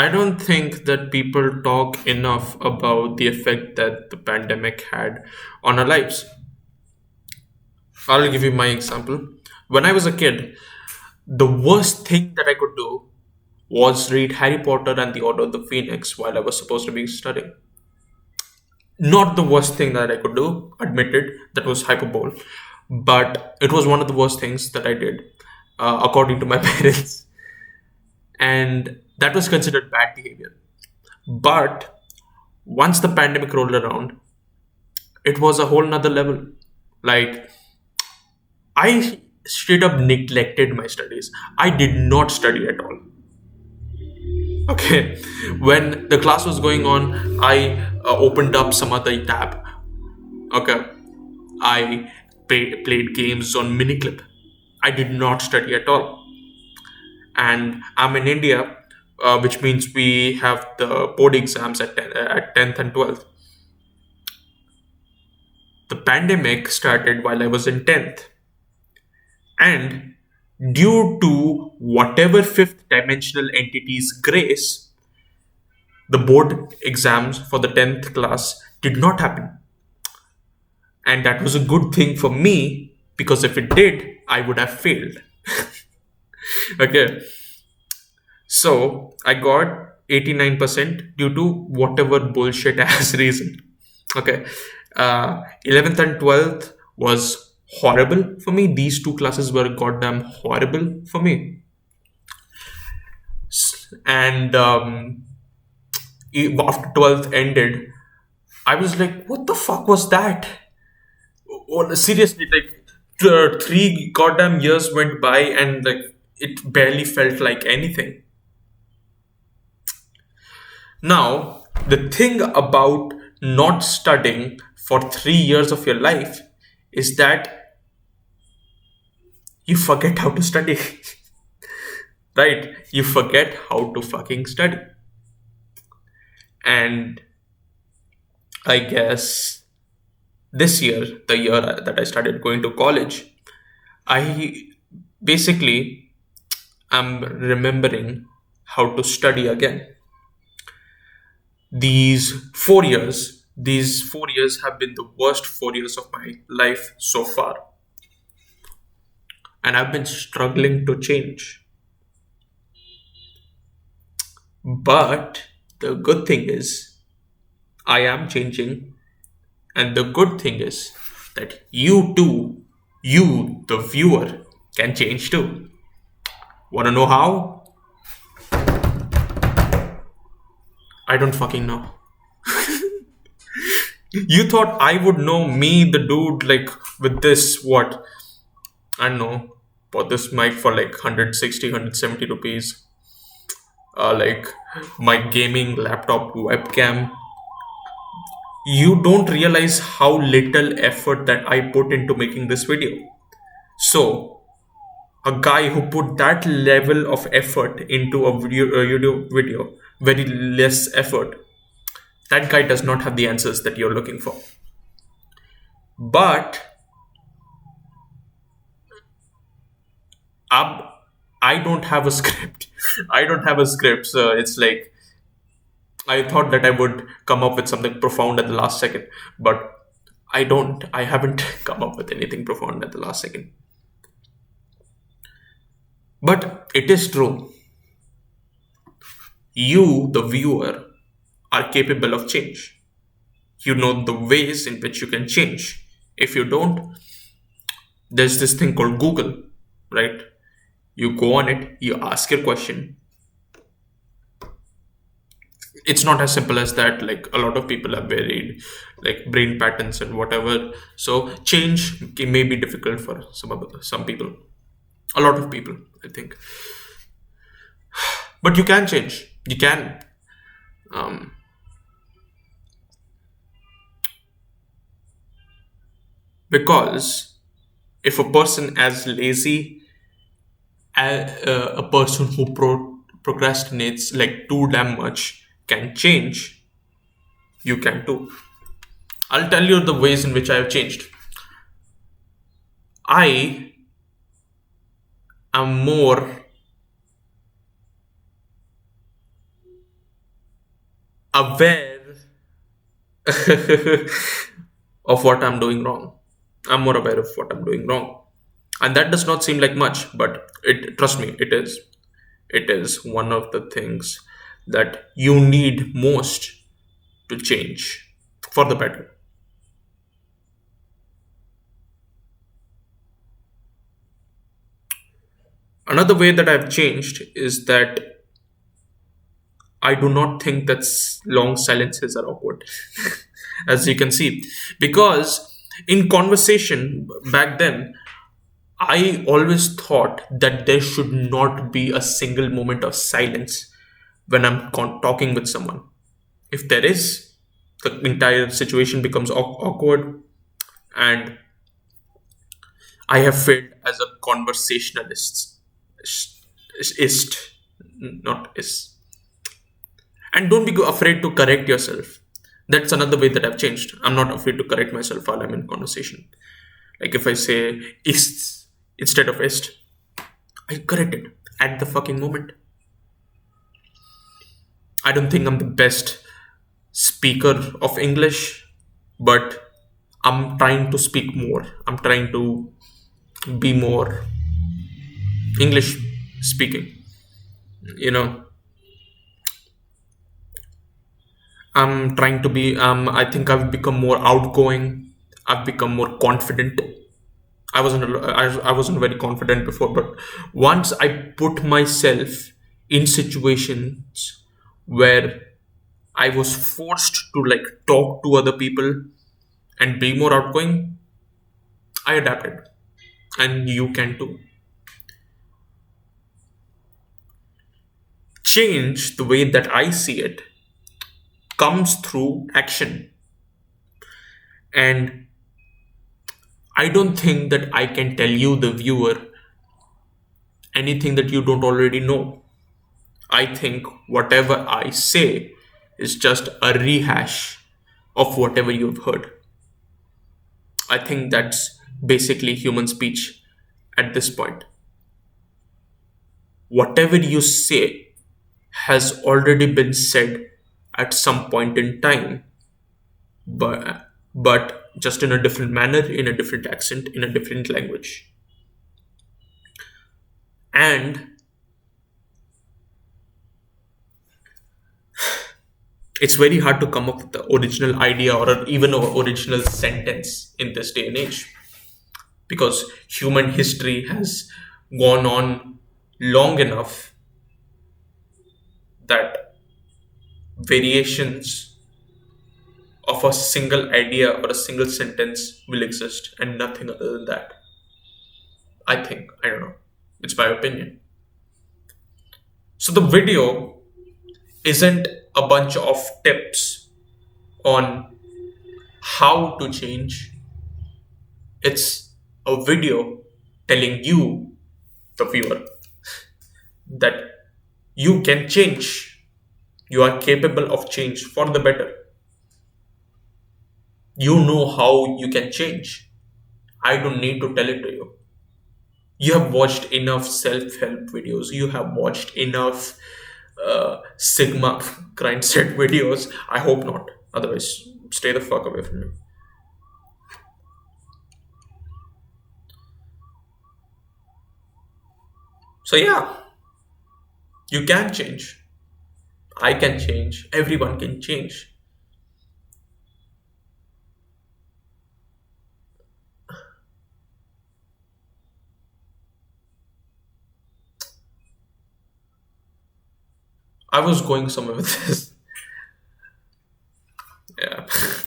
I don't think that people talk enough about the effect that the pandemic had on our lives. I'll give you my example. When I was a kid, the worst thing that I could do was read Harry Potter and the Order of the Phoenix while I was supposed to be studying. Not the worst thing that I could do, admitted, that was hyperbole, but it was one of the worst things that I did, according to my parents, and that was considered bad behavior. But once the pandemic rolled around, it was a whole nother level. Like, I straight up neglected my studies. I did not study at all. Okay, when the class was going on, I opened up some other tab. Okay, I played games on Miniclip. I did not study at all. And I'm in India, which means we have the board exams at 10th and 12th. The pandemic started while I was in 10th. And due to whatever fifth dimensional entity's grace, the board exams for the 10th class did not happen. And that was a good thing for me because if it did, I would have failed. Okay. So I got 89% due to whatever bullshit ass reason. Okay. 11th and 12th was horrible for me. These two classes were goddamn horrible for me. And after 12th ended, I was like, what the fuck was that? Oh, seriously, like, three goddamn years went by and like it barely felt like anything. Now, the thing about not studying for 3 years of your life is that you forget how to study. Right? You forget how to fucking study. And I guess this year, the year that I started going to college, I basically am remembering how to study again. These 4 years have been the worst 4 years of my life so far, and I've been struggling to change. But the good thing is, I am changing, and the good thing is that you too, you, the viewer, can change too. Wanna know how? I don't fucking know. You thought I would know me, the dude, like with this, what? I don't know, bought this mic for like 160, 170 rupees. Like my gaming laptop webcam. You don't realize how little effort that I put into making this video. So, a guy who put that level of effort into a video, very less effort, that guy does not have the answers that you're looking for. But um, I don't have a script. I don't have a script, so it's like I thought that I would come up with something profound at the last second, but I don't. I haven't come up with anything profound at the last second. But it is true. You, the viewer, are capable of change. You know the ways in which you can change. If you don't, there's this thing called Google, right? You go on it, you ask your question. It's not as simple as that. Like a lot of people have varied, like brain patterns and whatever. So change may be difficult for some people, a lot of people, I think. But you can change. You can. Um, because if a person as lazy a person who procrastinates like too damn much can change, you can too. I'll tell you the ways in which I have changed. I am more aware of what I'm doing wrong. I'm more aware of what I'm doing wrong. And that does not seem like much, but it trust me, it is. It is one of the things that you need most to change for the better. Another way that I've changed is that I do not think that long silences are awkward, as you can see, because in conversation back then, I always thought that there should not be a single moment of silence when I'm talking with someone. If there is, the entire situation becomes awkward, and I have failed as a conversationalist. Ist, not is. And don't be afraid to correct yourself. That's another way that I've changed. I'm not afraid to correct myself while I'm in conversation. Like if I say ist instead of ist, I correct it at the fucking moment. I don't think I'm the best speaker of English, but I'm trying to speak more. I'm trying to be more English speaking. You know, I'm trying to be, I think I've become more outgoing. I've become more confident. I wasn't very confident before, but once I put myself in situations where I was forced to like talk to other people and be more outgoing, I adapted. And you can too. Change, the way that I see it, comes through action. And I don't think that I can tell you, the viewer, anything that you don't already know. I think whatever I say is just a rehash of whatever you've heard. I think that's basically human speech at this point. Whatever you say has already been said at some point in time, but just in a different manner, in a different accent, in a different language. And it's very hard to come up with the original idea or even an original sentence in this day and age, because human history has gone on long enough that variations of a single idea or a single sentence will exist and nothing other than that. I think. I don't know. It's my opinion. So the video isn't a bunch of tips on how to change. It's a video telling you, the viewer, that you can change. You are capable of change for the better. You know how you can change. I don't need to tell it to you. You have watched enough self-help videos. You have watched enough Sigma grind set videos. I hope not. Otherwise, stay the fuck away from me. So yeah, you can change. I can change. Everyone can change. I was going somewhere with this.